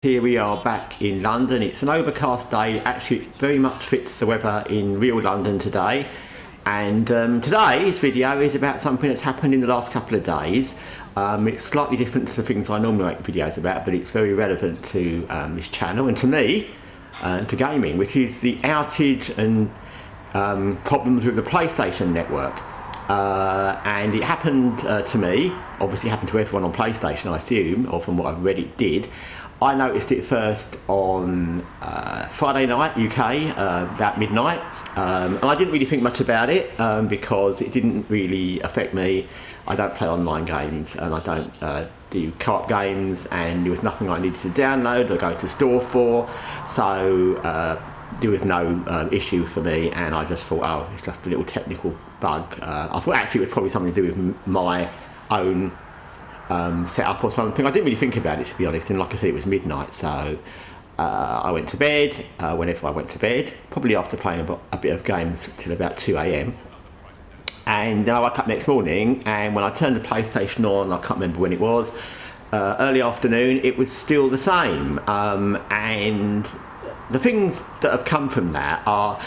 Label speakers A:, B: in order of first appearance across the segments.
A: Here we are back in London. It's an overcast day. Actually, it very much fits the weather in real London today. And today's video is about something that's happened in the last couple of days. It's slightly different to the things I normally make videos about, but it's very relevant to this channel and to me, to gaming, which is the outage and problems with the PlayStation network. And it happened to me, obviously it happened to everyone on PlayStation, I assume, or from what I've read it did. I noticed it first on Friday night, UK, about midnight, and I didn't really think much about it because it didn't really affect me. I don't play online games and I don't do co-op games, and there was nothing I needed to download or go to store for, so there was no issue for me, and I just thought, oh, it's just a little technical bug. I thought actually it was probably something to do with my own set up or something. I didn't really think about it, to be honest, and like I said, it was midnight, so I went to bed whenever I went to bed, probably after playing a bit of games till about 2 AM. And then I woke up next morning, and when I turned the PlayStation on, I can't remember when it was, early afternoon, it was still the same. And the things that have come from that are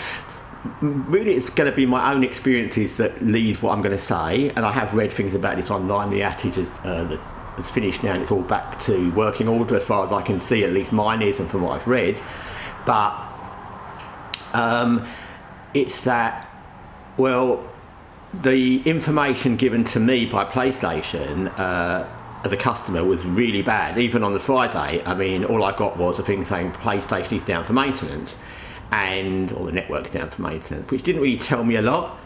A: really, it's going to be my own experiences that lead what I'm going to say, and I have read things about this online. The outage is finished now and it's all back to working order as far as I can see, at least mine is, and from what I've read. But it's that, well, the information given to me by PlayStation as a customer was really bad. Even on the Friday, I mean, all I got was a thing saying PlayStation is down for maintenance, or the network's down for maintenance, which didn't really tell me a lot.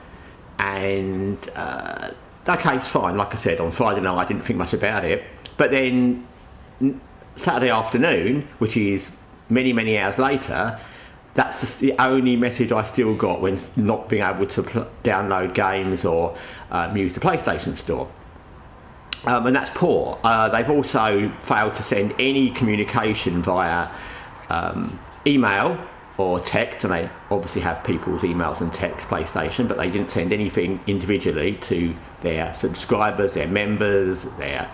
A: And okay, it's fine. Like I said, on Friday night I didn't think much about it, but then Saturday afternoon, which is many hours later, that's just the only message I still got when not being able to download games or use the PlayStation Store. And that's poor. They've also failed to send any communication via email or text, and they obviously have people's emails and text, PlayStation, but they didn't send anything individually to their subscribers, their members, their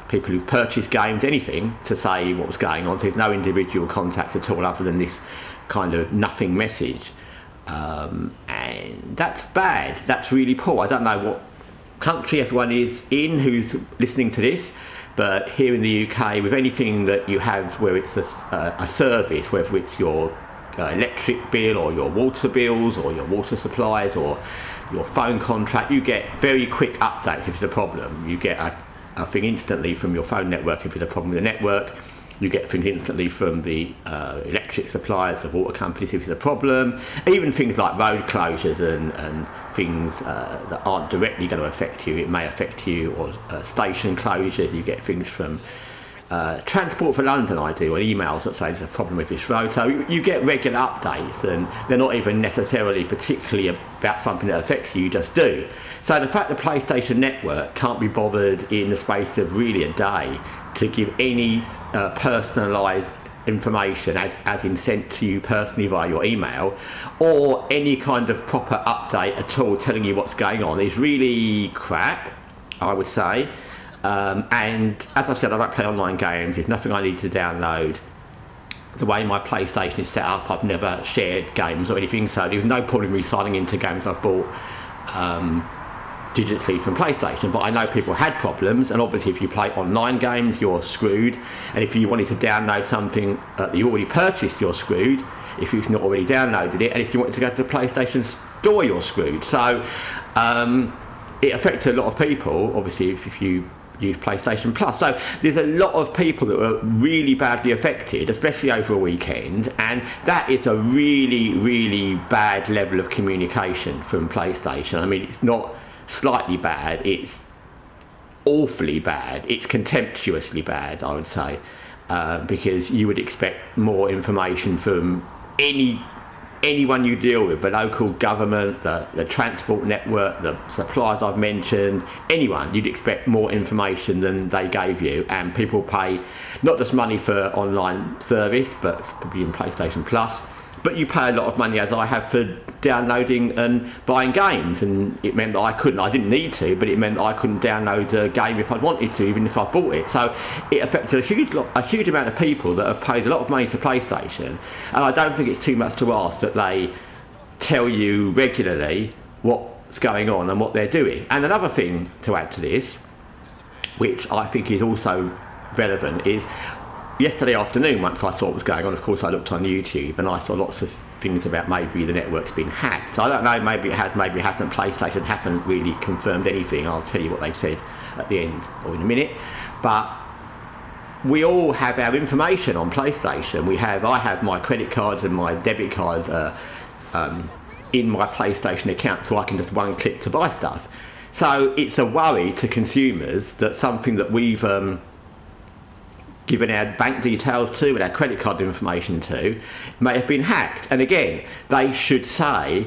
A: people who've purchased games, anything to say what was going on. There's no individual contact at all other than this kind of nothing message. And that's bad. That's really poor. I don't know what country everyone is in who's listening to this, but here in the UK, with anything that you have where it's a service, whether it's your electric bill or your water bills or your water supplies or your phone contract, you get very quick updates if there's a problem. You get a thing instantly from your phone network if there's a problem with the network. You get things instantly from the electric suppliers, the water companies if there's a problem. Even things like road closures and things that aren't directly going to affect you, it may affect you, or station closures. You get things from Transport for London, I do, or emails that say there's a problem with this road. So you get regular updates, and they're not even necessarily particularly about something that affects you, you just do. So the fact the PlayStation Network can't be bothered in the space of really a day to give any personalised information, as in sent to you personally via your email, or any kind of proper update at all telling you what's going on, is really crap, I would say. And as I said, I don't play online games. There's nothing I need to download. The way my PlayStation is set up, I've never shared games or anything, so there's no problem me signing into games I've bought digitally from PlayStation. But I know people had problems, and obviously if you play online games, you're screwed. And if you wanted to download something that you already purchased, you're screwed if you've not already downloaded it. And if you wanted to go to the PlayStation Store, you're screwed. So it affects a lot of people, obviously, if you use PlayStation Plus. So there's a lot of people that were really badly affected, especially over a weekend, and that is a really bad level of communication from PlayStation. I mean, it's not slightly bad, it's awfully bad, it's contemptuously bad, I would say, because you would expect more information from anyone you deal with, the local government, the transport network, the suppliers I've mentioned, anyone. You'd expect more information than they gave you, and people pay not just money for online service, but probably in PlayStation Plus, but you pay a lot of money, as I have, for downloading and buying games, and it meant that I didn't need to, but it meant that I couldn't download a game if I wanted to, even if I bought it. So it affected a huge amount of people that have paid a lot of money for PlayStation, and I don't think it's too much to ask that they tell you regularly what's going on and what they're doing. And another thing to add to this, which I think is also relevant, is yesterday afternoon, once I saw what was going on, of course I looked on YouTube and I saw lots of things about maybe the network's been hacked. So I don't know, maybe it has, maybe it hasn't. PlayStation haven't really confirmed anything. I'll tell you what they've said at the end or in a minute. But we all have our information on PlayStation. I have my credit cards and my debit cards in my PlayStation account, so I can just one click to buy stuff. So it's a worry to consumers that something that we've given our bank details to and our credit card information to may have been hacked. And again, they should say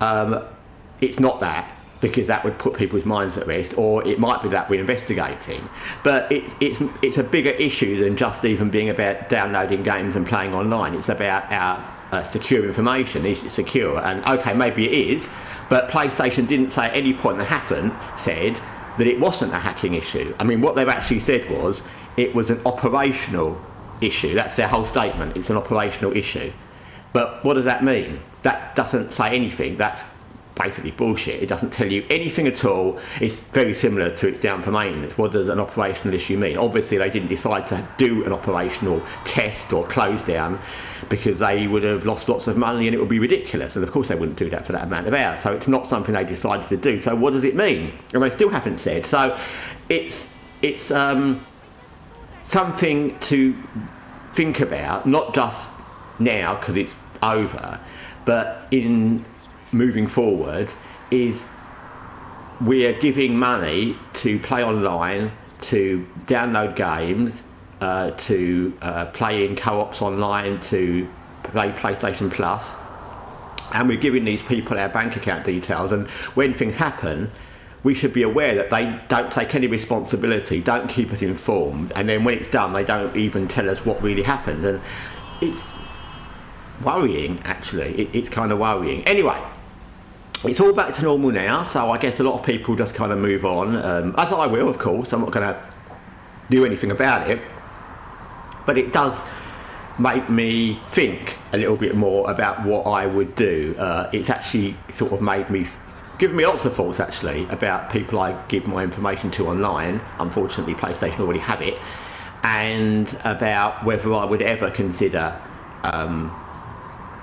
A: it's not that, because that would put people's minds at rest, or it might be that we're investigating. But it's a bigger issue than just even being about downloading games and playing online. It's about our secure information. Is it secure? And okay, maybe it is, but PlayStation didn't say at any point, they haven't said that it wasn't a hacking issue. I mean, what they've actually said was it was an operational issue. That's their whole statement. It's an operational issue. But what does that mean? That doesn't say anything. That's basically bullshit. It doesn't tell you anything at all. It's very similar to it's down for maintenance. What does an operational issue mean? Obviously they didn't decide to do an operational test or close down, because they would have lost lots of money and it would be ridiculous, and of course they wouldn't do that for that amount of hours. So it's not something they decided to do. So what does it mean? And they still haven't said. So it's something to think about, not just now because it's over, but in moving forward. Is we're giving money to play online, to download games, to play in co-ops online, to play PlayStation Plus, and we're giving these people our bank account details, and when things happen we should be aware that they don't take any responsibility, don't keep us informed, and then when it's done they don't even tell us what really happened. And it's worrying, actually. It's kind of worrying. Anyway, it's all back to normal now, so I guess a lot of people just kind of move on, as I will, of course. I'm not going to do anything about it, but it does make me think a little bit more about what I would do. It's actually sort of given me lots of thoughts, actually, about people I give my information to online. Unfortunately, PlayStation already have it, and about whether I would ever consider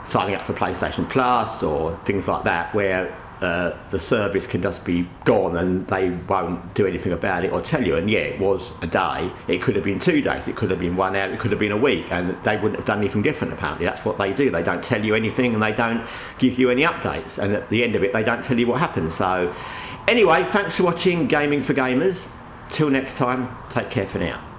A: signing up for PlayStation Plus or things like that, where the service can just be gone and they won't do anything about it or tell you. And yeah, it was a day, it could have been 2 days, it could have been 1 hour, it could have been a week, and they wouldn't have done anything different. Apparently that's what they do. They don't tell you anything and they don't give you any updates, and at the end of it they don't tell you what happens. So anyway, thanks for watching Gaming for Gamers. Till next time, take care for now.